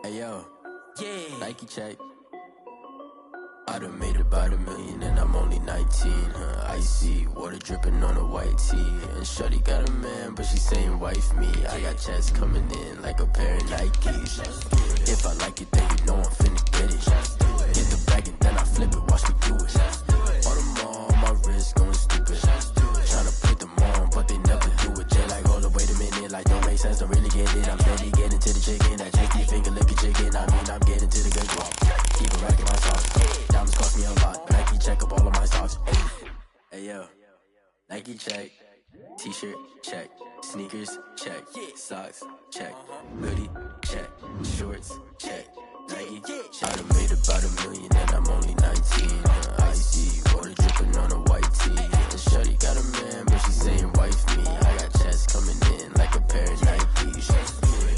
Hey yo, yeah, Nike check. I done made about $1 million and I'm only 19. Icy water dripping on a white tee. And shorty got a man, but she saying wife me. I got checks coming in like a pair of Nikes. If I like it, then you know I'm finna get it. Get the bag and then I flip it, watch me do it. On them all, my wrist going stupid. Tryna put them on, but they never do it. They like, hold up, wait a minute, like don't make sense, don't really get it. I'm steady getting to the chicken, that tasty finger licking chicken. I mean, I'm getting to the good guap. Keep it racking my sauce. Diamonds cost me a lot. Nike check up all of my socks. Hey yo, Nike check. T-shirt check. Sneakers check. Socks check. Hoodie check. Shorts check. Nike. I done made about $1 million and I'm only 19. Icy water dripping on a white tee. And shorty got a man, but she saying wife me. I got checks coming in like a pair of Nikes.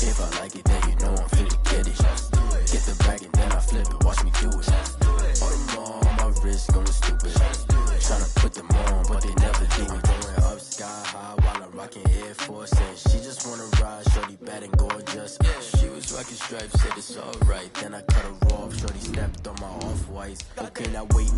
If I like it, then you know I'm finna get it. Get the bag and then I flip it, watch me do it. On them all, my wrist going stupid. Tryna put them on, but they never do it. Going up sky high while I'm rocking Air Force. And she just wanna ride, shorty bad and gorgeous. She was rocking stripes, said it's alright. Then I cut her off, shorty stepped on my off-whites. Okay, now wait.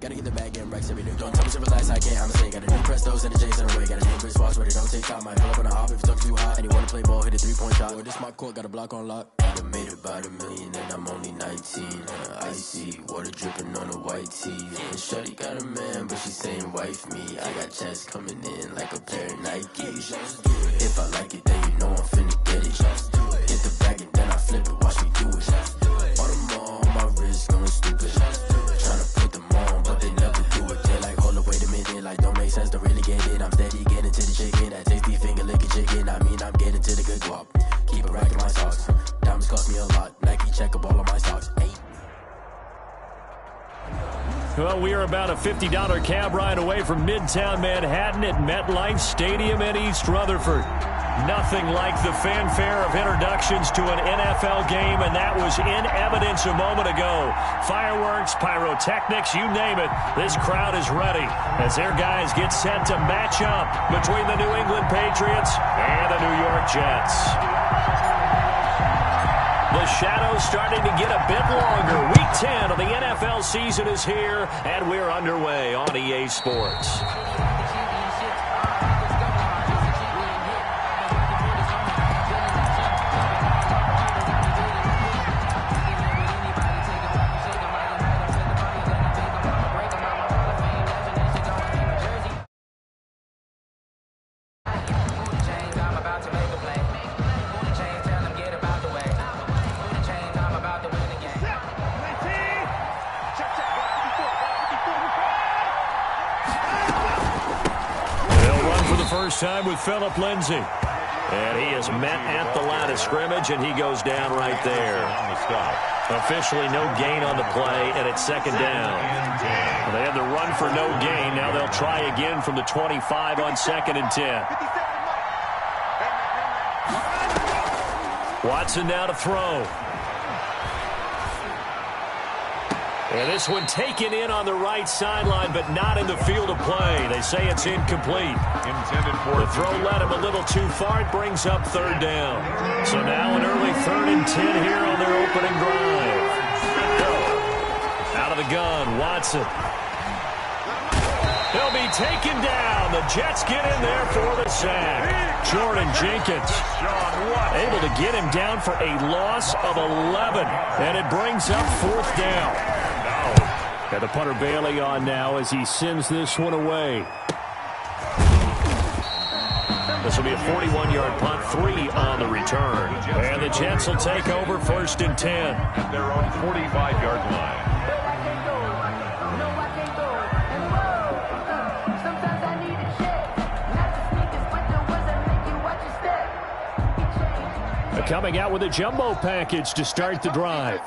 Gotta get the bag and racks every day. Don't tell me to relax, I can't, I'ma say. Got a new Prestos and the J's in the way. Got a new wristwatch, but it don't take time. Might pull up on a hop if it's talking too hot. And you wanna play ball, hit a 3-point shot. Well, this my court, got a block on lock. I done made about $1 million and I'm only 19. Icy water dripping on a white tee. And shorty got a man, but she saying wife me. I got checks coming in like a pair of Nikes. If I like it, then you know I'm finna get it. Hit the bag and then I flip it, watch me do it. On them all, my wrist going stupid. Tryna put them on, but they never do it. They're like, hold up, wait a minute, like don't make sense, don't really get it. I'm steady getting to the chicken, that tasty finger licking chicken. I mean, I'm getting to the good guap. Keep it racking my socks. Diamonds cost me a lot. Nike check up all of my socks. Hey. Well, we are about a $50 cab ride away from Midtown Manhattan at MetLife Stadium in East Rutherford. Nothing like the fanfare of introductions to an NFL game, and that was in evidence a moment ago. Fireworks, pyrotechnics, you name it. This crowd is ready as their guys get set to match up between the New England Patriots and the New York Jets. The shadow's starting to get a bit longer. Week 10 of the NFL season is here, and we're underway on EA Sports. Time with Phillip Lindsay. And he is met at the line of scrimmage, and he goes down right there. Officially no gain on the play, and it's second down. They had the run for no gain. Now they'll try again from the 25 on 2nd and 10. Watson now to throw. And this one taken in on the right sideline, but not in the field of play. They say it's incomplete. The throw led him a little too far. It brings up 3rd down. So now an early 3rd and 10 here on their opening drive. Out of the gun, Watson. He'll be taken down. The Jets get in there for the sack. Jordan Jenkins able to get him down for a loss of 11. And it brings up 4th down. And the punter Bailey on now as he sends this one away. This will be a 41-yard punt, 3 on the return. And the Jets will take over 1st and 10. At their own 45-yard line. Coming out with a jumbo package to start the drive.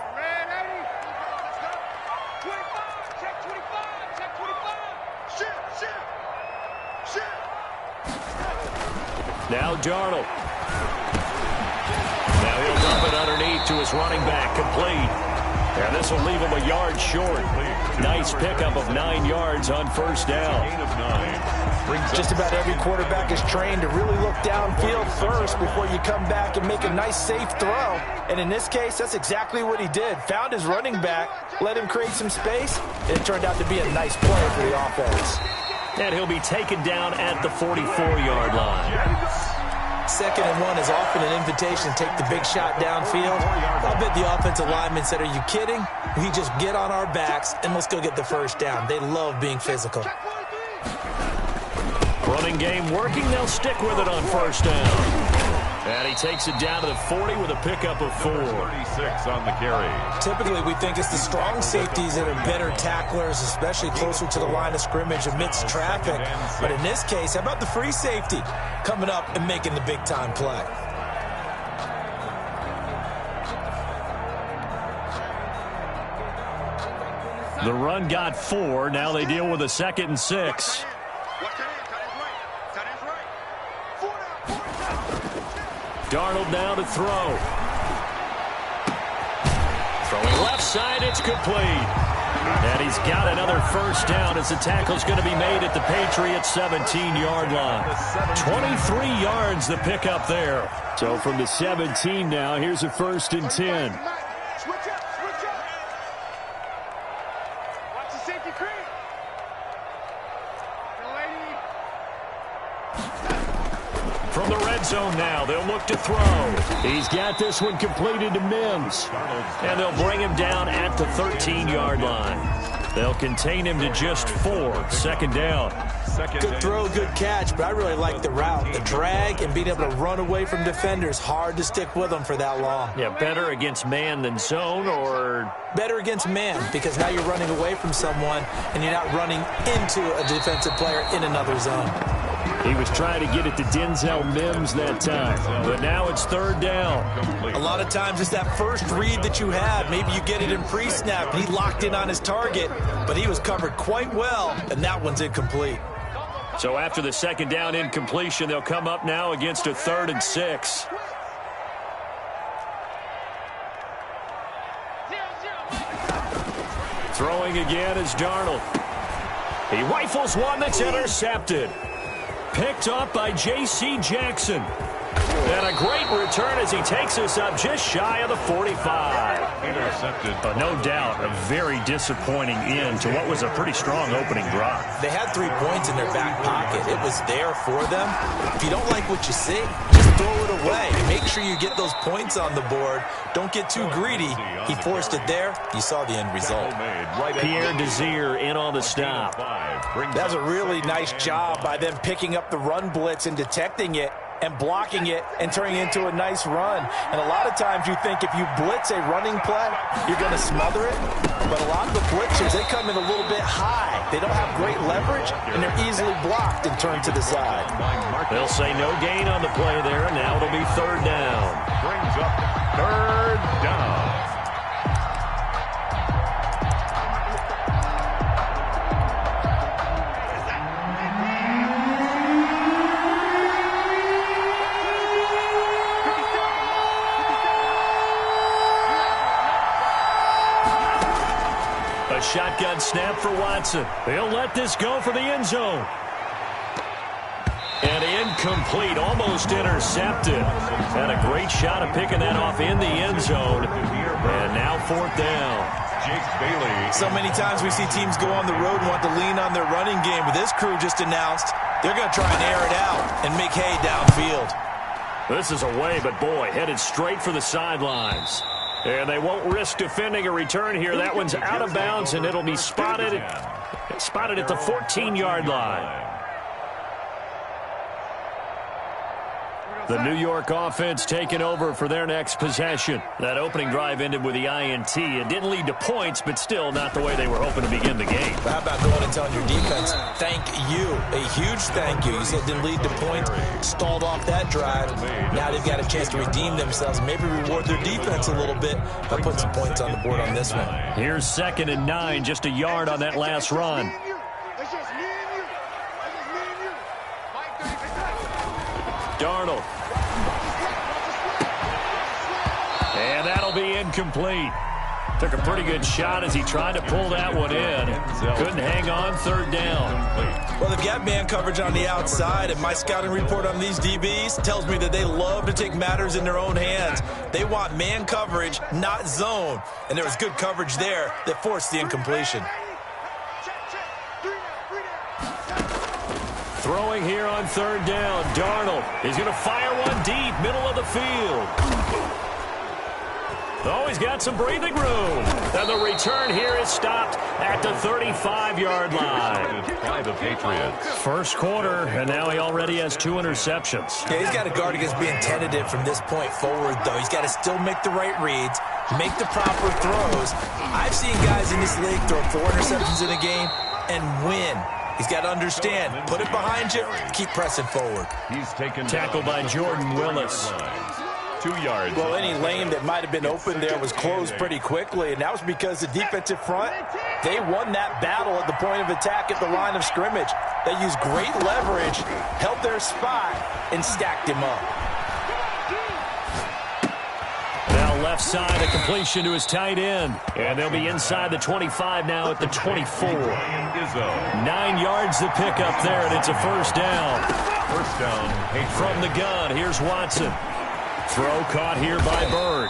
Now Darnold. Now he'll dump it underneath to his running back, complete. And this will leave him a yard short. Nice pickup of 9 yards on first down. Just about every quarterback is trained to really look downfield first before you come back and make a nice, safe throw. And in this case, that's exactly what he did. Found his running back, let him create some space, and it turned out to be a nice play for the offense. And he'll be taken down at the 44-yard line. 2nd and 1 is often an invitation to take the big shot downfield. I bet the offensive lineman said, "Are you kidding? We just get on our backs and let's go get the first down." They love being physical. Running game working. They'll stick with it on first down. And he takes it down to the 40 with a pickup of 4. 36 on the carry. Typically, we think it's the strong safeties that are better tacklers, especially closer to the line of scrimmage amidst traffic. But in this case, how about the free safety coming up and making the big-time play? The run got 4. Now they deal with a 2nd and 6. Darnold now to throw. Throwing left side, it's complete. And he's got another first down as the tackle's going to be made at the Patriots' 17-yard line. 23 yards the pickup there. So from the 17 now, here's a 1st and 10. From the red zone now, they'll look to throw. He's got this one completed to Mims. And they'll bring him down at the 13-yard line. They'll contain him to just 4. 2nd down. Good throw, good catch, but I really like the route. The drag and being able to run away from defenders. Hard to stick with them for that long. Yeah, better against man than zone, or? Better against man, because now you're running away from someone and you're not running into a defensive player in another zone. He was trying to get it to Denzel Mims that time, but now it's 3rd down. A lot of times it's that first read that you have. Maybe you get it in pre-snap, and he locked in on his target, but he was covered quite well, and that one's incomplete. So after the 2nd down incompletion, they'll come up now against a 3rd and 6. Throwing again is Darnold. He rifles one that's intercepted. Picked up by J.C. Jackson. And a great return as he takes us up just shy of the 45. Intercepted. But no doubt, a very disappointing end to what was a pretty strong opening drive. They had 3 points in their back pocket. It was there for them. If you don't like what you see, just throw it away. Make sure you get those points on the board. Don't get too greedy. He forced it there. You saw the end result. Pierre Desir in on the stop. That was a really nice job by them picking up the run blitz and detecting it and blocking it and turning it into a nice run. And a lot of times you think if you blitz a running play, you're going to smother it. But a lot of the blitzers, they come in a little bit high. They don't have great leverage, and they're easily blocked and turned to the side. They'll say no gain on the play there, and now it'll be 3rd down. Brings up 3rd down. Shotgun snap for Watson. He'll let this go for the end zone. And incomplete, almost intercepted. And a great shot of picking that off in the end zone. And now 4th down. Jake Bailey. So many times we see teams go on the road and want to lean on their running game. But this crew just announced they're going to try and air it out and make hay downfield. This is away, but boy, headed straight for the sidelines. And they won't risk defending a return here. That one's out of bounds, and it'll be spotted at the 14-yard line. The New York offense taking over for their next possession. That opening drive ended with the INT. It didn't lead to points, but still not the way they were hoping to begin the game. How about going and telling your defense, thank you, a huge thank you. You said it didn't lead to points, stalled off that drive. Now they've got a chance to redeem themselves, maybe reward their defense a little bit by putting some points on the board on this one. Here's 2nd and 9, just a yard on that last run. Darnold. And that'll be incomplete. Took a pretty good shot as he tried to pull that one in. Couldn't hang on, third down. Well, they've got man coverage on the outside, and my scouting report on these DBs tells me that they love to take matters in their own hands. They want man coverage, not zone. And there was good coverage there that forced the incompletion. Throwing here on third down, Darnold. He's going to fire one deep, middle of the field. Oh, he's got some breathing room. And the return here is stopped at the 35-yard line. By the Patriots. First quarter, and now he already has 2 interceptions. Yeah, he's got to guard against being tentative from this point forward, though. He's got to still make the right reads, make the proper throws. I've seen guys in this league throw 4 interceptions in a game and win. He's got to understand, put it behind you, keep pressing forward. He's taken Tackled by Jordan Willis. 2 yards. Well, any lane that might have been open there was closed pretty quickly, and that was because the defensive front, they won that battle at the point of attack at the line of scrimmage. They used great leverage, held their spot, and stacked him up. Now left side, a completion to his tight end. And they'll be inside the 25 now at the 24. 9 yards to pick up there, and it's a first down. First down. From the gun, here's Watson. Throw caught here by Bird.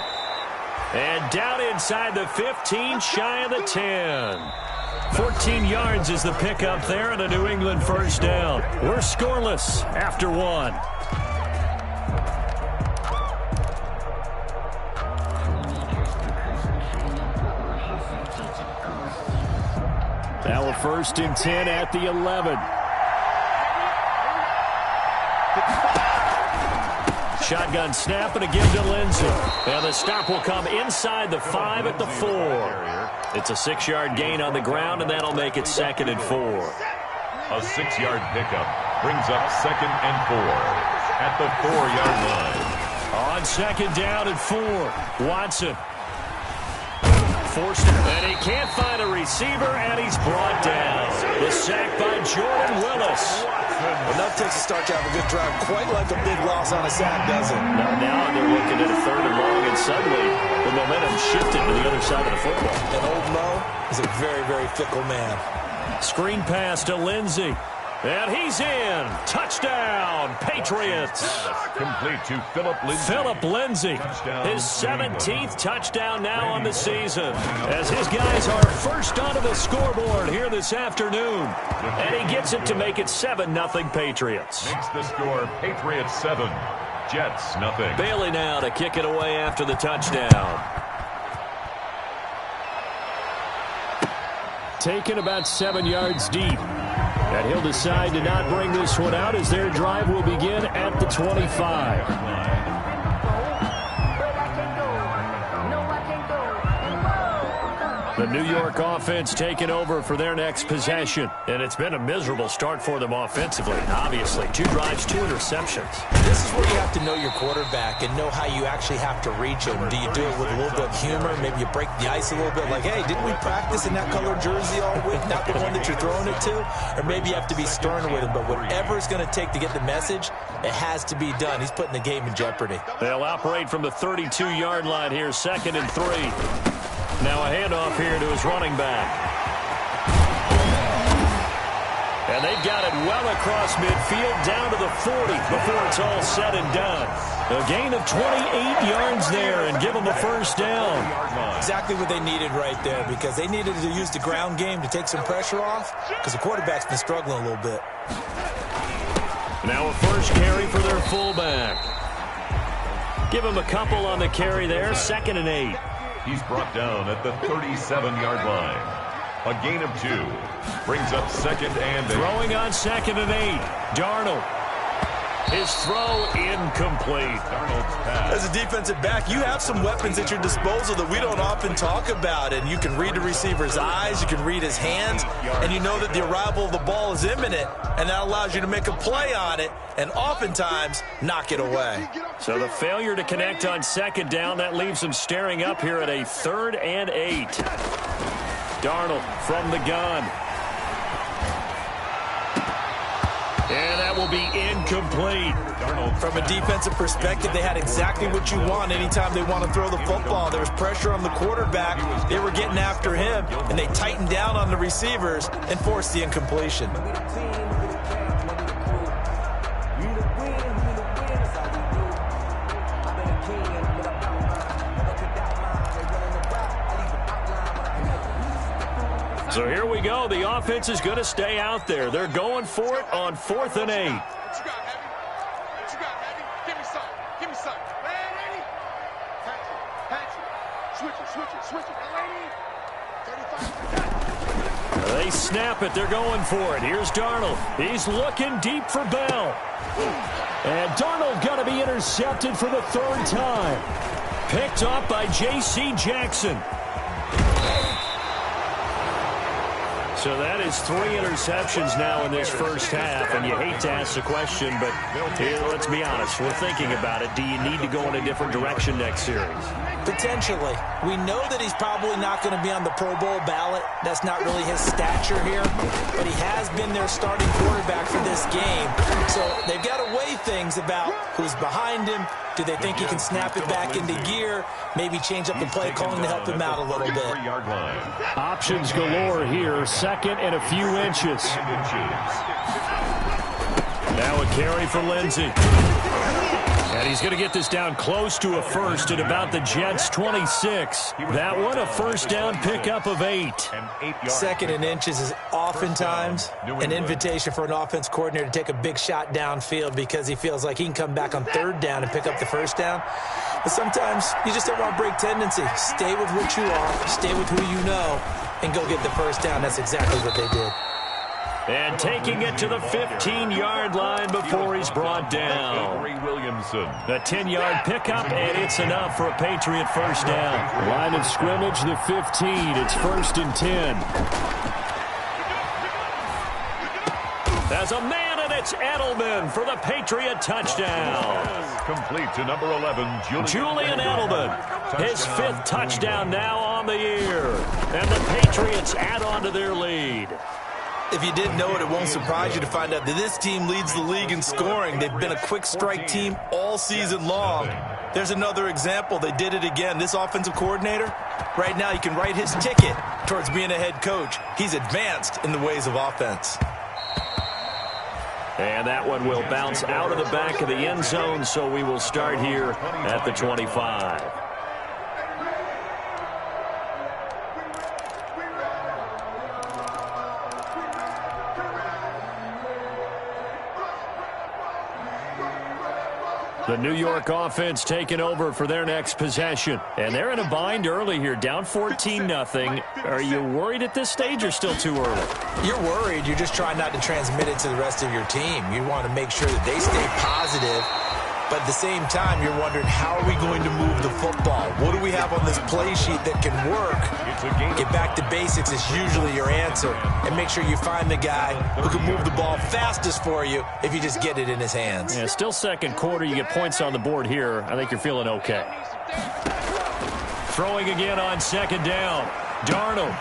And down inside the 15, shy of the 10. 14 yards is the pickup there, and a New England first down. We're scoreless after 1. Now a 1st and 10 at the 11. Shotgun snap and a give to Lindsey. And the stop will come inside the 5 at the 4. It's a 6-yard gain on the ground, and that'll make it 2nd and 4. A 6-yard pickup brings up 2nd and 4 at the 4-yard line. On 2nd down and 4, Watson. Forced it, and he can't find a receiver, and he's brought down. The sack by Jordan Willis. Enough takes a start to have a good drive, quite like a big loss on a sack, doesn't it? Now they're looking at a 3rd and long, and suddenly the momentum shifted to the other side of the football. And old Mo is a very, very fickle man. Screen pass to Lindsey. And he's in. Touchdown, Patriots. Complete to Philip Lindsey. Philip Lindsey, his 17th touchdown now on the season, as his guys are first onto the scoreboard here this afternoon. And he gets it to make it 7-0 Patriots. Makes the score Patriots 7, Jets 0. Bailey now to kick it away after the touchdown. Taken about 7 yards deep. And he'll decide to not bring this one out as their drive will begin at the 25. The New York offense taking over for their next possession. And it's been a miserable start for them offensively, obviously. 2 drives, 2 interceptions. This is where you have to know your quarterback and know how you actually have to reach him. Do you do it with a little bit of humor? Maybe you break the ice a little bit like, hey, didn't we practice in that colored jersey all week? Not the one that you're throwing it to? Or maybe you have to be stern with him. But whatever it's going to take to get the message, it has to be done. He's putting the game in jeopardy. They'll operate from the 32-yard line here, 2nd and 3. Now a handoff here to his running back. And they've got it well across midfield down to the 40 before it's all said and done. A gain of 28 yards there and give them a first down. Exactly what they needed right there, because they needed to use the ground game to take some pressure off, because the quarterback's been struggling a little bit. Now a first carry for their fullback. Give him a couple on the carry there, 2nd and 8. He's brought down at the 37-yard line. A gain of 2 brings up 2nd and 8. Throwing on 2nd and 8. Darnold. His throw incomplete. Darnold's pass. As a defensive back, you have some weapons at your disposal that we don't often talk about. And you can read the receiver's eyes, you can read his hands, and you know that the arrival of the ball is imminent, and that allows you to make a play on it and oftentimes knock it away. So the failure to connect on 2nd down, that leaves him staring up here at a 3rd and 8. Darnold from the gun. And that will be incomplete. From a defensive perspective, they had exactly what you want anytime they want to throw the football. There was pressure on the quarterback. They were getting after him, and they tightened down on the receivers and forced the incompletion. So here we go. The offense is going to stay out there. They're going for it on 4th and 8. They snap it. They're going for it. Here's Darnold. He's looking deep for Bell. And Darnold going to be intercepted for the 3rd time. Picked up by J.C. Jackson. So that is 3 interceptions now in this first half, and you hate to ask the question, but here, let's be honest. We're thinking about it. Do you need to go in a different direction next series? Potentially. We know that he's probably not going to be on the Pro Bowl ballot. That's not really his stature here, but he has been their starting quarterback for this game. So they've got to weigh things about who's behind him. Do they think he can snap it back into gear? Maybe change up the play calling to help him out a little bit. Options galore here. 2nd and a few inches. Now a carry for Lindsey. And he's going to get this down close to a first at about the Jets' 26. That one a first down pickup of 8. 2nd and inches is oftentimes an invitation for an offense coordinator to take a big shot downfield because he feels like he can come back on 3rd down and pick up the first down. But sometimes you just don't want to break tendency. Stay with what you are, stay with who you know, and go get the first down. That's exactly what they did. And taking it to the 15-yard line before he's brought down. A 10-yard pickup, and it's enough for a Patriot first down. Line of scrimmage, the 15. It's 1st and 10. There's a man, and it's Edelman for the Patriot touchdown. Complete to number 11, Julian Edelman. His 5th touchdown now on the year. And the Patriots add on to their lead. If you didn't know it, it won't surprise you to find out that this team leads the league in scoring. They've been a quick strike team all season long. There's another example. They did it again. This offensive coordinator, right now, you can write his ticket towards being a head coach. He's advanced in the ways of offense. And that one will bounce out of the back of the end zone, so we will start here at the 25. The New York offense taking over for their next possession. And they're in a bind early here, down 14-0. Are you worried at this stage or still too early? You're worried. You're just trying not to transmit it to the rest of your team. You want to make sure that they stay positive. But at the same time, you're wondering, how are we going to move the football? What do we have on this play sheet that can work? Get back to basics is usually your answer. And make sure you find the guy who can move the ball fastest for you if you just get it in his hands. Yeah, still 2nd quarter. You get points on the board here. I think you're feeling okay. Throwing again on 2nd down. Darnold.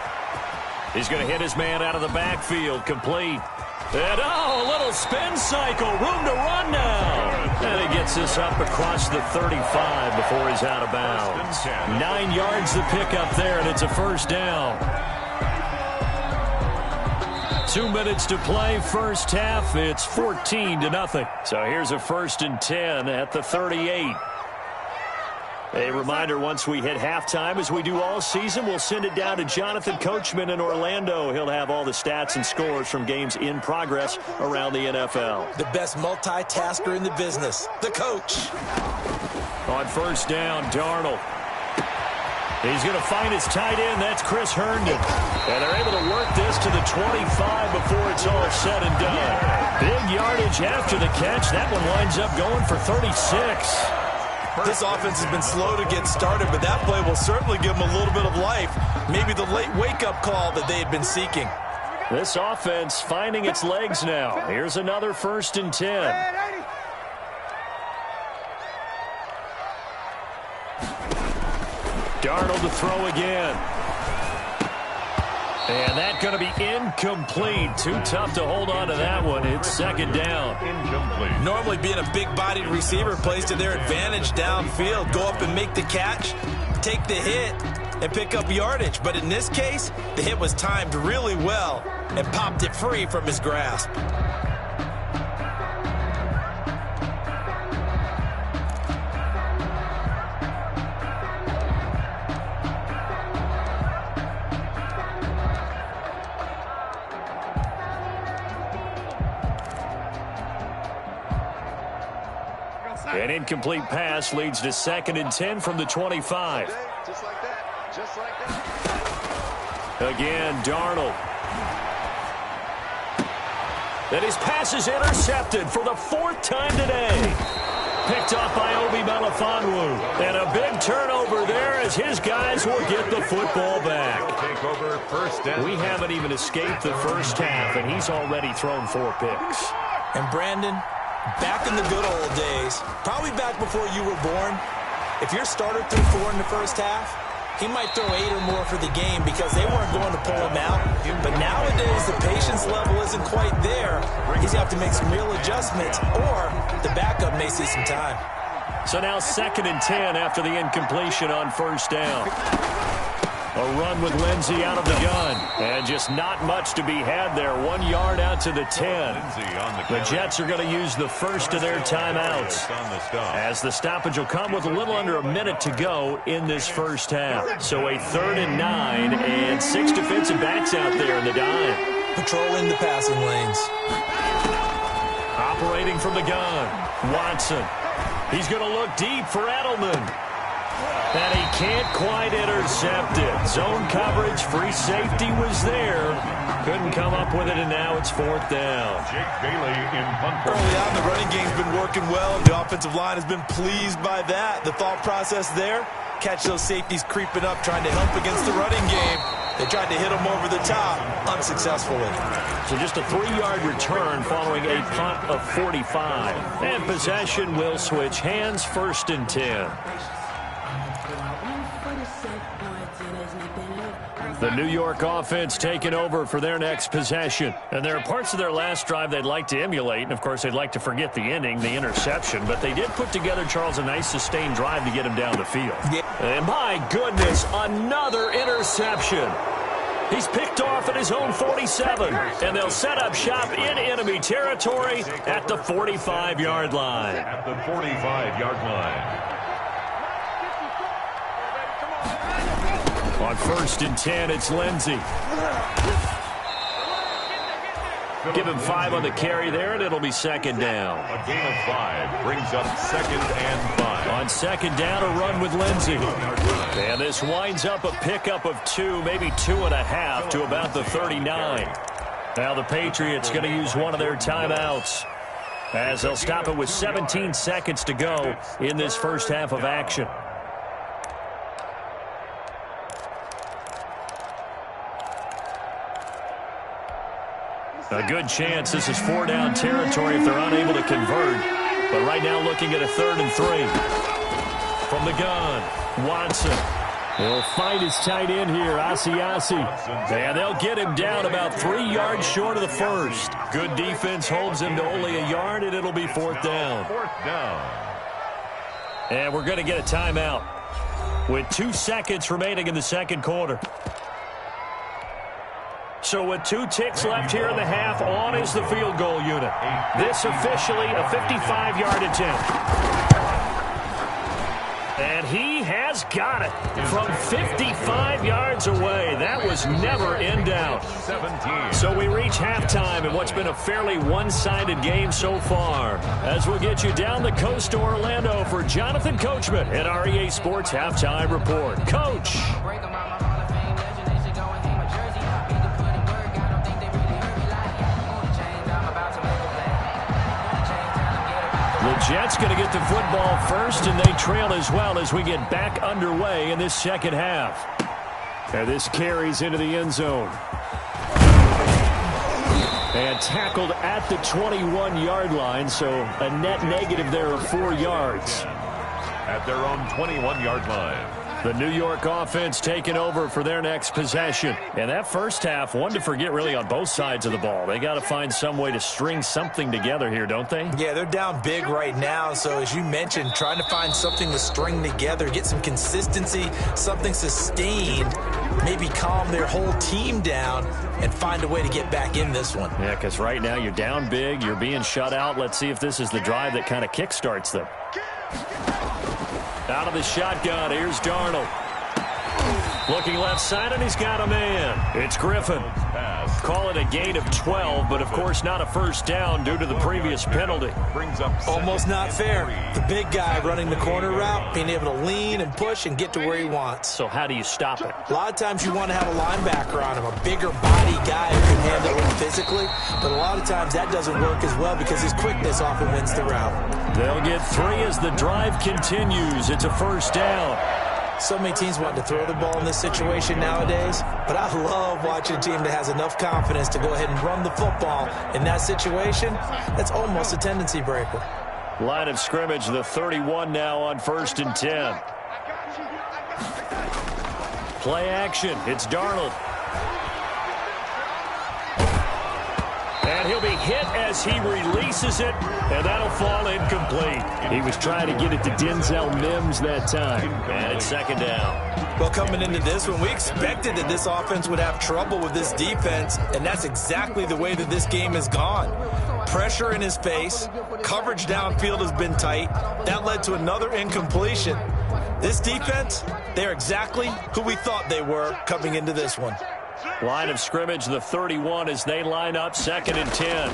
He's going to hit his man out of the backfield. Complete. And, a little spin cycle. Room to run now. And he gets this up across the 35 before he's out of bounds. 9 yards to pick up there, and it's a first down. 2 minutes to play, first half. It's 14-0. So here's a 1st and 10 at the 38. A reminder, once we hit halftime, as we do all season, we'll send it down to Jonathan Coachman in Orlando. He'll have all the stats and scores from games in progress around the NFL. The best multitasker in the business, the coach. On first down, Darnold. He's going to find his tight end. That's Chris Herndon. And they're able to work this to the 25 before it's all said and done. Big yardage after the catch. That one winds up going for 36. This offense has been slow to get started, but that play will certainly give them a little bit of life. Maybe the late wake-up call that they had been seeking. This offense finding its legs now. Here's another 1st and 10. Darnold to throw again. And that's going to be incomplete. Too tough to hold on to that one. It's second down. Incomplete. Normally being a big-bodied receiver plays to their advantage downfield. Go up and make the catch, take the hit, and pick up yardage. But in this case, the hit was timed really well and popped it free from his grasp. An incomplete pass leads to 2nd and 10 from the 25. Just like that. Just like that. Again, Darnold. And his pass is intercepted for the 4th time today. Picked off by Obi Melifonwu. And a big turnover there as his guys will get the football back. Take over first down. We haven't even escaped the first half, and he's already thrown 4 picks. And Brandon, back in the good old days, probably back before you were born, if your starter threw 4 in the first half, he might throw 8 or more for the game because they weren't going to pull him out. But nowadays, the patience level isn't quite there. He's going to have to make some real adjustments, or the backup may see some time. So now 2nd and 10 after the incompletion on first down. A run with Lindsey out of the gun. And just not much to be had there. 1 yard out to the 10. The Jets are going to use the first of their timeouts, as the stoppage will come with a little under a minute to go in this first half. So a 3rd and 9 and 6 defensive backs out there in the dime. Patrolling the passing lanes. Operating from the gun, Watson. He's going to look deep for Edelman. And he can't quite intercept it. Zone coverage, free safety was there. Couldn't come up with it, and now it's 4th down. Jake Bailey in punt. Early on, the running game's been working well. The offensive line has been pleased by that. The thought process there, catch those safeties creeping up, trying to help against the running game. They tried to hit them over the top, unsuccessfully. So just a 3-yard return following a punt of 45. And possession will switch hands, 1st and 10. The New York offense taking over for their next possession. And there are parts of their last drive they'd like to emulate. And, of course, they'd like to forget the ending, the interception. But they did put together, Charles, a nice sustained drive to get him down the field. Yeah. And, my goodness, another interception. He's picked off at his own 47. And they'll set up shop in enemy territory at the 45-yard line. At the 45-yard line. On 1st and 10, it's Lindsey. Give him 5 on the carry there, and it'll be 2nd down. A gain of 5 brings up 2nd and 5. On 2nd down, a run with Lindsey. And this winds up a pickup of 2, maybe 2.5 to about the 39. Now the Patriots going to use one of their timeouts, as they'll stop it with 17 seconds to go in this first half of action. A good chance this is 4-down territory if they're unable to convert. But right now looking at a 3rd and 3. From the gun, Watson. He'll find his tight end here, Asiasi. And they'll get him down about 3 yards short of the first. Good defense holds him to only a yard, and it'll be 4th down. 4th down. And we're going to get a timeout with 2 seconds remaining in the second quarter. So with 2 ticks left here in the half, on is the field goal unit. This officially a 55-yard attempt. And he has got it from 55 yards away. That was never in doubt. 17. So we reach halftime in what's been a fairly one-sided game so far. As we'll get you down the coast to Orlando for Jonathan Coachman at our EA Sports Halftime Report. Coach. The Jets going to get the football first, and they trail as well as we get back underway in this second half. And this carries into the end zone. And tackled at the 21-yard line, so a net negative there of 4 yards. At their own 21-yard line. The New York offense taking over for their next possession. And that first half, one to forget really on both sides of the ball. They got to find some way to string something together here, don't they? Yeah, they're down big right now. So as you mentioned, trying to find something to string together, get some consistency, something sustained, maybe calm their whole team down and find a way to get back in this one. Yeah, because right now you're down big, you're being shut out. Let's see if this is the drive that kind of kickstarts them. Out of the shotgun, here's Darnold. Looking left side, and he's got a man. It's Griffin. Call it a gain of 12, but of course not a first down due to the previous penalty. Almost not fair. The big guy running the corner route, being able to lean and push and get to where he wants. So how do you stop it? A lot of times you want to have a linebacker on him, a bigger body guy who can handle him physically, but a lot of times that doesn't work as well because his quickness often wins the route. They'll get 3 as the drive continues. It's a first down. So many teams want to throw the ball in this situation nowadays, but I love watching a team that has enough confidence to go ahead and run the football. In that situation, that's almost a tendency breaker. Line of scrimmage, the 31 now on 1st and 10. Play action. It's Darnold. And he'll be hit as he releases it, and that'll fall incomplete. He was trying to get it to Denzel Mims that time. And it's 2nd down. Well, coming into this one, we expected that this offense would have trouble with this defense, and that's exactly the way that this game has gone. Pressure in his face, coverage downfield has been tight. That led to another incompletion. This defense, they're exactly who we thought they were coming into this one. Line of scrimmage, the 31 as they line up 2nd and 10.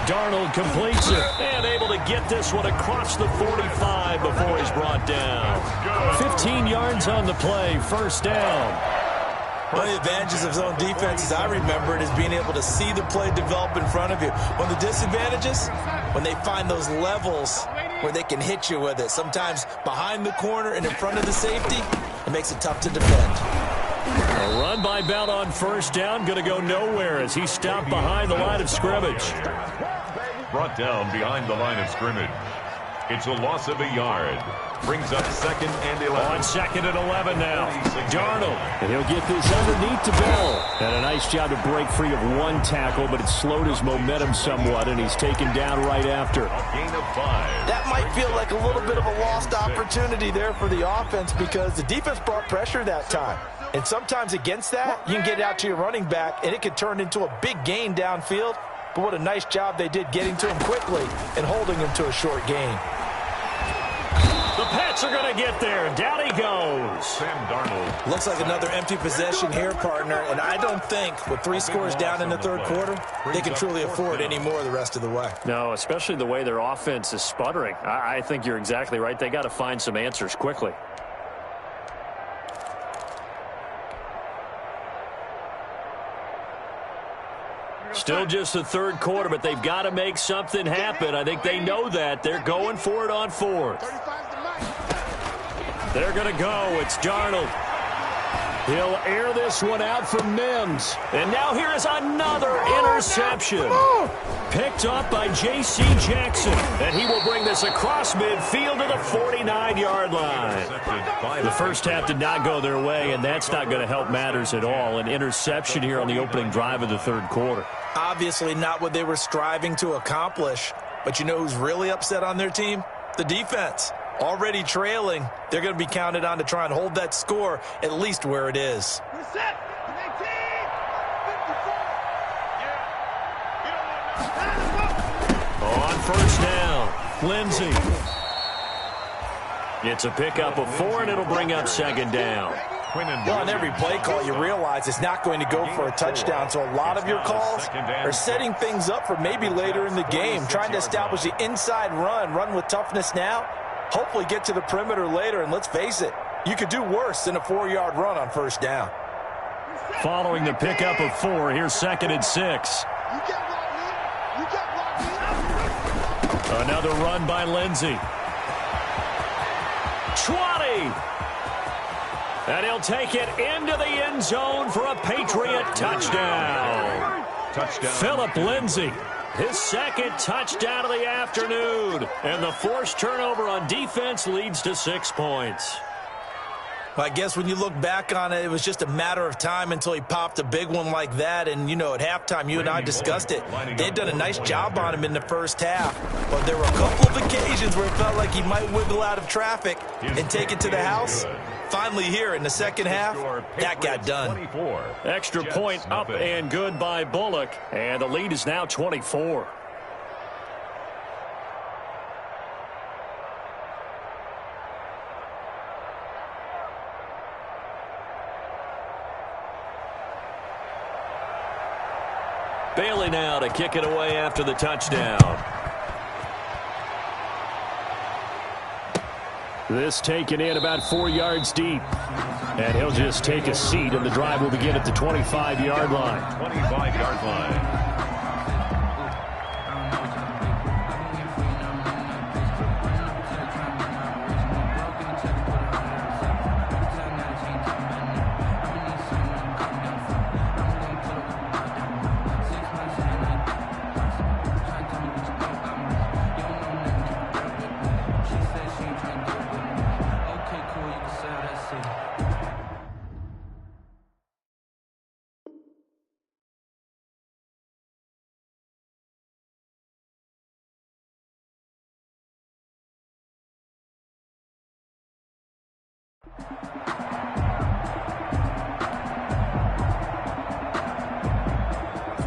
Darnold completes it and able to get this one across the 45 before he's brought down. 15 yards on the play, 1st down. One of the advantages of zone defense, as I remember it, is being able to see the play develop in front of you. One of the disadvantages, when they find those levels where they can hit you with it. Sometimes behind the corner and in front of the safety, it makes it tough to defend. A run by Bell on 1st down, going to go nowhere as he stopped behind the line of scrimmage. Brought down behind the line of scrimmage. It's a loss of a yard. Brings up 2nd and 11. On 2nd and 11 now. Darnold. And he'll get this underneath to Bell. And a nice job to break free of one tackle, but it slowed his momentum somewhat, and he's taken down right after. A gain of 5. That might feel like a little bit of a lost opportunity there for the offense because the defense brought pressure that time. And sometimes against that, you can get out to your running back, and it could turn into a big gain downfield. But what a nice job they did getting to him quickly and holding him to a short gain. The Pats are going to get there. Down he goes. Sam Darnold. Looks like another empty possession here, partner. And I don't think with 3 scores down in the 3rd quarter, they can truly afford any more the rest of the way. No, especially the way their offense is sputtering. I think you're exactly right. They got to find some answers quickly. Still just the 3rd quarter, but they've got to make something happen. I think they know that. They're going for it on 4th. They're going to go. It's Darnold. He'll air this one out for Mims. And now here is another interception. Picked up by J.C. Jackson. And he will bring this across midfield to the 49-yard line. The first half did not go their way, and that's not going to help matters at all. An interception here on the opening drive of the 3rd quarter. Obviously not what they were striving to accomplish. But you know who's really upset on their team? The defense. Already trailing, they're going to be counted on to try and hold that score at least where it is. On 1st down, Lindsey. It's a pickup of 4, and it'll bring up 2nd down. Well, on every play call, you realize it's not going to go for a touchdown, so a lot of your calls are setting things up for maybe later in the game, trying to establish the inside run with toughness now, hopefully get to the perimeter later, and let's face it, you could do worse than a 4-yard run on 1st down. Following the pickup of 4, here's 2nd and 6. Another run by Lindsey. 20. And he'll take it into the end zone for a Patriot touchdown. Phillip Lindsay his second touchdown of the afternoon. And the forced turnover on defense leads to 6 points. I guess when you look back on it, it was just a matter of time until he popped a big one like that. And, you know, at halftime, you and I discussed it. They'd done a nice job on him in the first half. But there were a couple of occasions where it felt like he might wiggle out of traffic and take it to the house. Finally here in the second half, that got done. Extra point up and good by Bullock. And the lead is now 24. Bailey now to kick it away after the touchdown. This taken in about 4 yards deep. And he'll just take a seat, and the drive will begin at the 25-yard line. 25-yard line.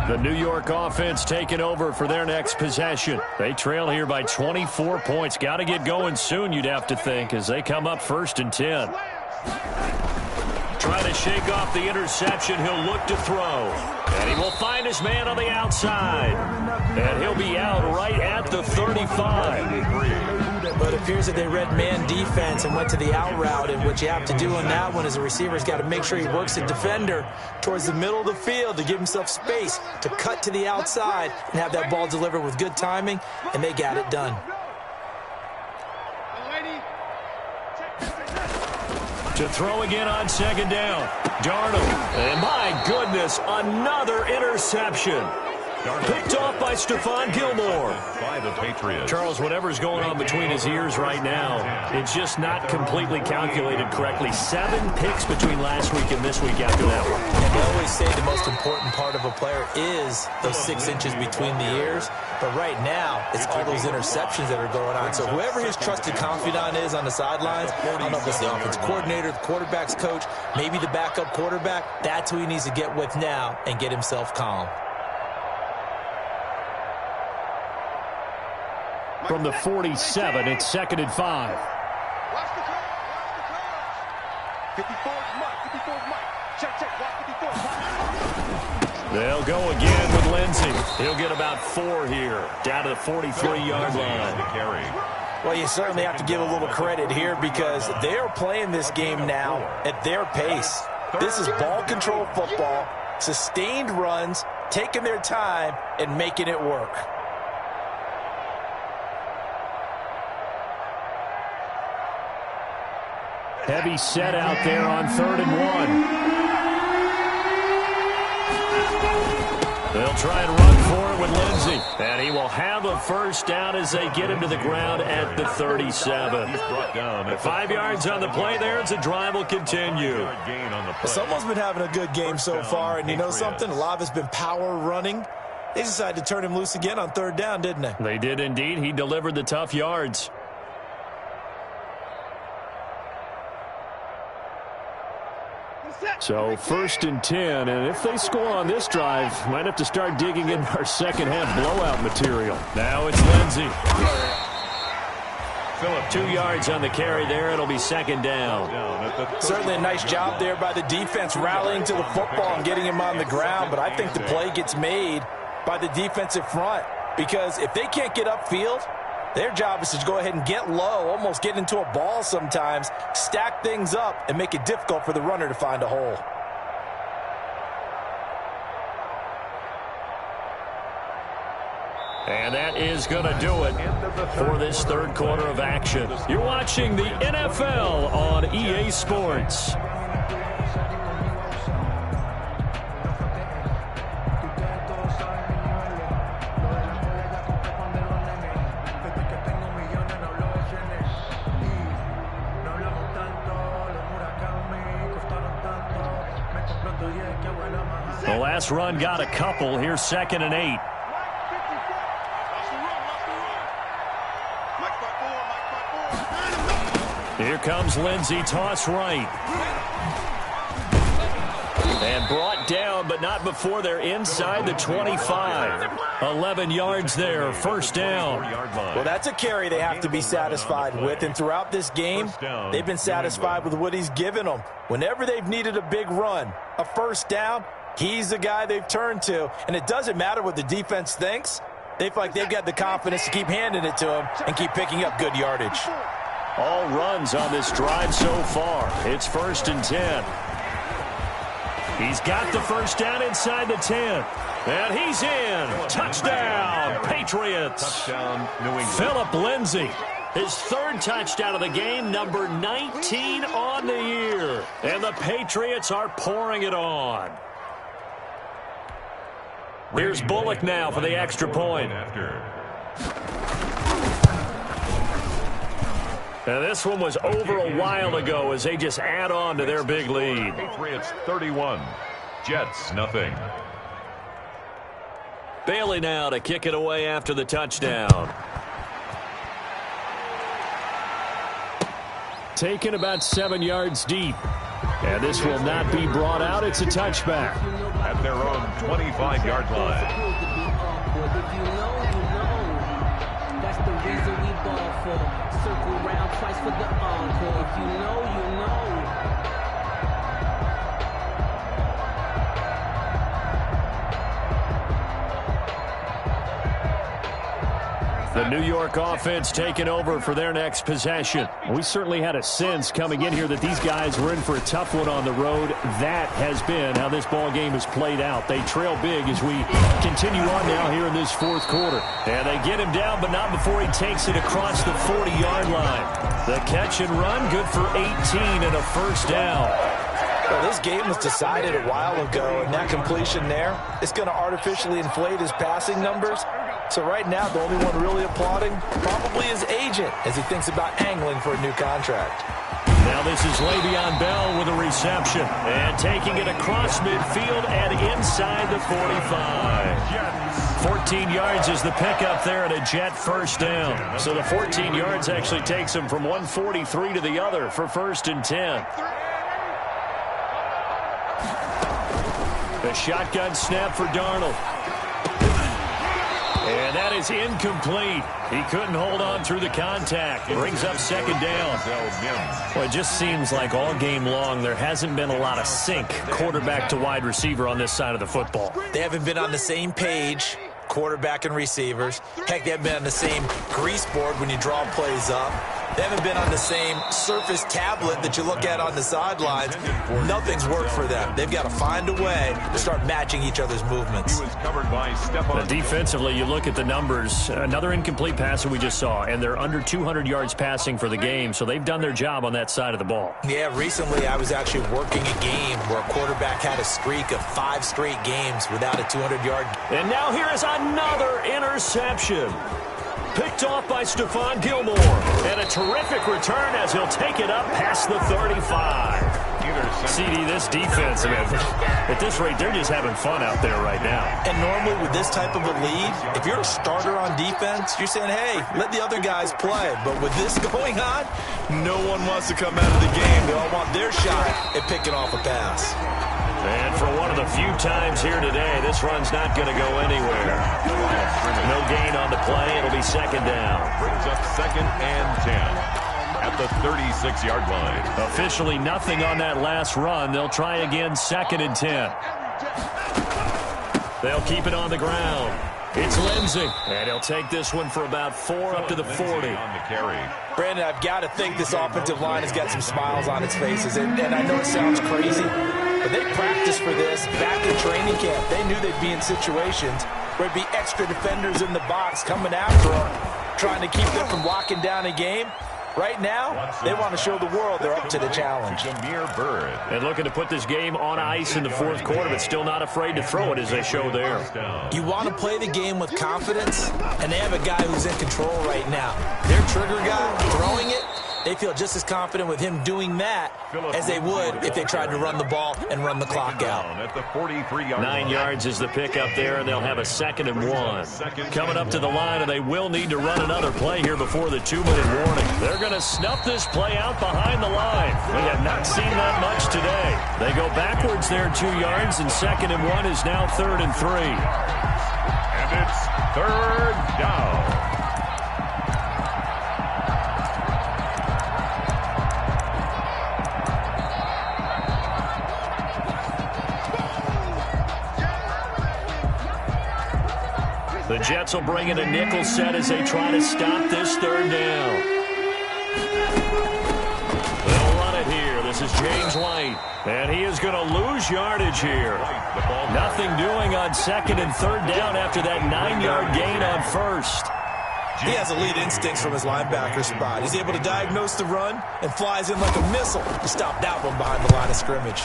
The New York offense taking over for their next possession. They trail here by 24 points. Got to get going soon, you'd have to think, as they come up 1st and 10. Trying to shake off the interception. He'll look to throw. And he will find his man on the outside. And he'll be out right at the 35. But it appears that they read man defense and went to the out route. And what you have to do on that one is a receiver's got to make sure he works the defender towards the middle of the field to give himself space to cut to the outside and have that ball delivered with good timing, and they got it done. To throw again on 2nd down. Darnold. And my goodness, another interception. Picked off by Stephon Gilmore. By the Patriots. Charles, whatever's going on between his ears right now, it's just not completely calculated correctly. 7 picks between last week and this week after that one. And they always say the most important part of a player is those 6 inches between the ears. But right now, it's all those interceptions that are going on. So whoever his trusted confidant is on the sidelines, I don't know if it's the offensive coordinator, the quarterback's coach, maybe the backup quarterback, that's who he needs to get with now and get himself calm. From the 47, it's 2nd and 5. Watch the curve. 54's Mike. 54's Mike. Check. Watch 54's Mike. They'll go again with Lindsey. He'll get about 4 here, down to the 43-yard line. Well, you certainly have to give a little credit here because they're playing this game now at their pace. This is ball control football, sustained runs, taking their time, and making it work. Heavy set out there on 3rd and 1. They'll try and run for it with Lindsey. And he will have a first down as they get him to the ground at the 37. 5 yards on the play there as the drive will continue. Someone's been having a good game so far, and you know something? A lot of it's been power running. They decided to turn him loose again on 3rd down, didn't they? They did indeed. He delivered the tough yards. So 1st and 10, and if they score on this drive, might have to start digging in our second half blowout material. Now it's Lindsey. 2 yards on the carry there. It'll be 2nd down. Certainly a nice job there by the defense rallying to the football and getting him on the ground, but I think the play gets made by the defensive front because if they can't get upfield, their job is to go ahead and get low, almost get into a ball sometimes, stack things up, and make it difficult for the runner to find a hole. And that is going to do it for this 3rd quarter of action. You're watching the NFL on EA Sports. The last run got a couple. Here's 2nd and 8. Here comes Lindsey, toss right. And brought down, but not before they're inside the 25. 11 yards there, 1st down. Well, that's a carry they have to be satisfied with, and throughout this game, they've been satisfied with what he's given them. Whenever they've needed a big run, a 1st down, he's the guy they've turned to, and it doesn't matter what the defense thinks. They feel like they've got the confidence to keep handing it to him and keep picking up good yardage. All runs on this drive so far. It's 1st and 10. He's got the 1st down inside the 10. And he's in. Touchdown, Patriots. Touchdown, New England. Philip Lindsey. His 3rd touchdown of the game, number 19 on the year. And the Patriots are pouring it on. Here's Bullock now for the extra point. Now this one was over a while ago as they just add on to their big lead. Patriots 31, Jets nothing. Bailey now to kick it away after the touchdown. Taken about 7 yards deep. And this will not be brought out. It's a touchback. At their own 25-yard line. That's the reason we ball for. Circle round twice for the encore. If you know, you know. The New York offense taking over for their next possession. We certainly had a sense coming in here that these guys were in for a tough one on the road. That has been how this ball game has played out. They trail big as we continue on now here in this 4th quarter. And they get him down, but not before he takes it across the 40-yard line. The catch and run, good for 18 and a 1st down. Well, this game was decided a while ago, and that completion there is going to artificially inflate his passing numbers. So right now, the only one really applauding probably his agent as he thinks about angling for a new contract. Now this is Le'Veon Bell with a reception. And taking it across midfield and inside the 45. 14 yards is the pickup there and a Jet 1st down. So the 14 yards actually takes him from 143 to the other for 1st and 10. The shotgun snap for Darnold. And that is incomplete. He couldn't hold on through the contact. It brings up 2nd down. Well, it just seems like all game long there hasn't been a lot of sync quarterback to wide receiver on this side of the football. They haven't been on the same page, quarterback and receivers. Heck, they haven't been on the same grease board when you draw plays up. They haven't been on the same Surface tablet that you look at on the sidelines. Nothing's worked for them. They've got to find a way to start matching each other's movements. He was covered by defensively, you look at the numbers. Another incomplete pass that we just saw, and they're under 200 yards passing for the game, so they've done their job on that side of the ball. Yeah, recently I was actually working a game where a quarterback had a streak of 5 straight games without a 200-yard. And now here is another interception. Picked off by Stephon Gilmore. And a terrific return as he'll take it up past the 35. CD, this defense, I mean, at this rate, they're just having fun out there right now. And normally with this type of a lead, if you're a starter on defense, you're saying, hey, let the other guys play. But with this going on, no one wants to come out of the game. They all want their shot at picking off a pass. And for one of the few times here today, this run's not going to go anywhere. No gain on the play. It'll be 2nd down. Brings up 2nd and 10 at the 36-yard line. Officially nothing on that last run. They'll try again 2nd and 10. They'll keep it on the ground. It's Lindsey. And he'll take this one for about 4 up to the 40. On the carry. Brandon, I've got to think this offensive line has got some smiles on its faces. And I know it sounds crazy, but they practiced for this back in training camp. They knew they'd be in situations where there'd be extra defenders in the box coming after them, trying to keep them from locking down a game. Right now, they want to show the world they're up to the challenge. And looking to put this game on ice in the 4th quarter, but still not afraid to throw it as they show there. You want to play the game with confidence, and they have a guy who's in control right now. Their trigger guy throwing it, they feel just as confident with him doing that as they would if they tried to run the ball and run the clock out. At the 43-yard 9 yards is the pickup there, and they'll have a 2nd and 1. Coming up to the line, and they will need to run another play here before the 2-minute warning. They're going to snuff this play out behind the line. We have not seen that much today. They go backwards there 2 yards, and 2nd and 1 is now 3rd and 3. And it's 3rd down. The Jets will bring in a nickel set as they try to stop this 3rd down. They'll run it here. This is James White. And he is going to lose yardage here. Nothing doing on 2nd and 3rd down after that 9-yard gain on 1st. He has elite instincts from his linebacker spot. He's able to diagnose the run and flies in like a missile to stop that one behind the line of scrimmage.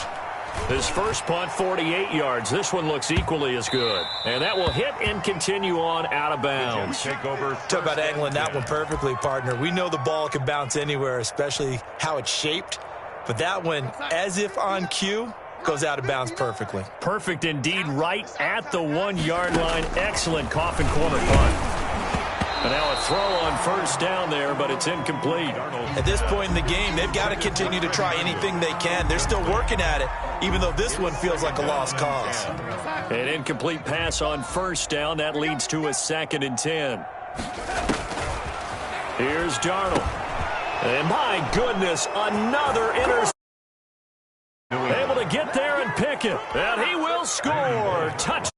His first punt, 48 yards. This one looks equally as good. And that will hit and continue on out of bounds. Talk about angling that one perfectly, partner. We know the ball can bounce anywhere, especially how it's shaped. But that one, as if on cue, goes out of bounds perfectly. Perfect indeed, right at the 1-yard line. Excellent coffin corner punt. And now a throw on 1st down there, but it's incomplete. At this point in the game, they've got to continue to try anything they can. They're still working at it, even though this one feels like a lost cause. An incomplete pass on 1st down. That leads to a 2nd and 10. Here's Darnold. And my goodness, another interception. Able to get there and pick it. And he will score. Touchdown.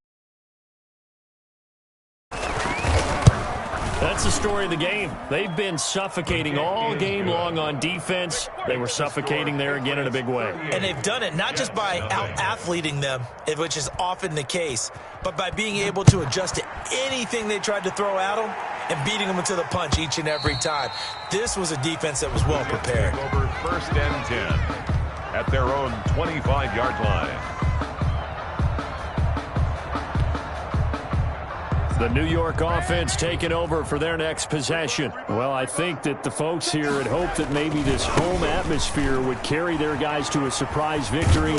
That's the story of the game. They've been suffocating all game long on defense. They were suffocating there again in a big way. And they've done it not just by out-athleting them, which is often the case, but by being able to adjust to anything they tried to throw at them and beating them into the punch each and every time. This was a defense that was well prepared. Over 1st and 10 at their own 25-yard line. The New York offense taking over for their next possession. Well, I think that the folks here had hoped that maybe this home atmosphere would carry their guys to a surprise victory,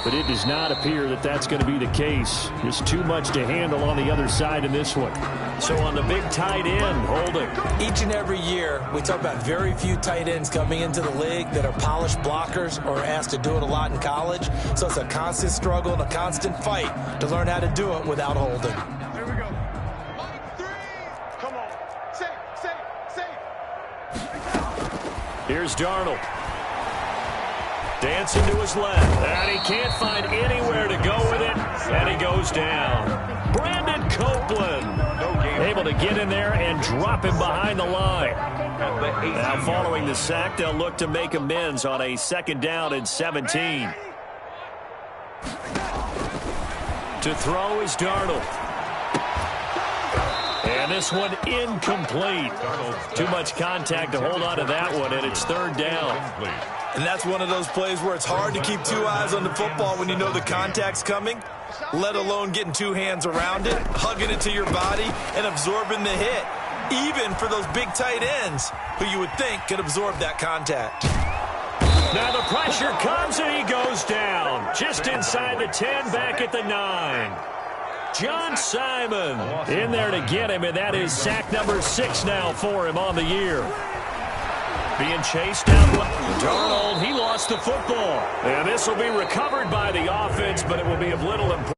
but it does not appear that that's going to be the case. Just too much to handle on the other side in this one. So on the big tight end, holding. Each and every year, we talk about very few tight ends coming into the league that are polished blockers or asked to do it a lot in college. So it's a constant struggle and a constant fight to learn how to do it without holding. Here's Darnold. Dancing to his left. And he can't find anywhere to go with it. And he goes down. Brandon Copeland able to get in there and drop him behind the line. Now following the sack, they'll look to make amends on a 2nd down and 17. To throw is Darnold. And this one incomplete. Too much contact to hold on to that one, and it's 3rd down. And that's one of those plays where it's hard to keep 2 eyes on the football when you know the contact's coming, let alone getting 2 hands around it, hugging it to your body, and absorbing the hit, even for those big tight ends who you would think could absorb that contact. Now the pressure comes, and he goes down. Just inside the 10, back at the 9. John Simon in there to get him, and that is sack number 6 now for him on the year. Being chased down. Darnold, he lost the football. And this will be recovered by the offense, but it will be of little importance.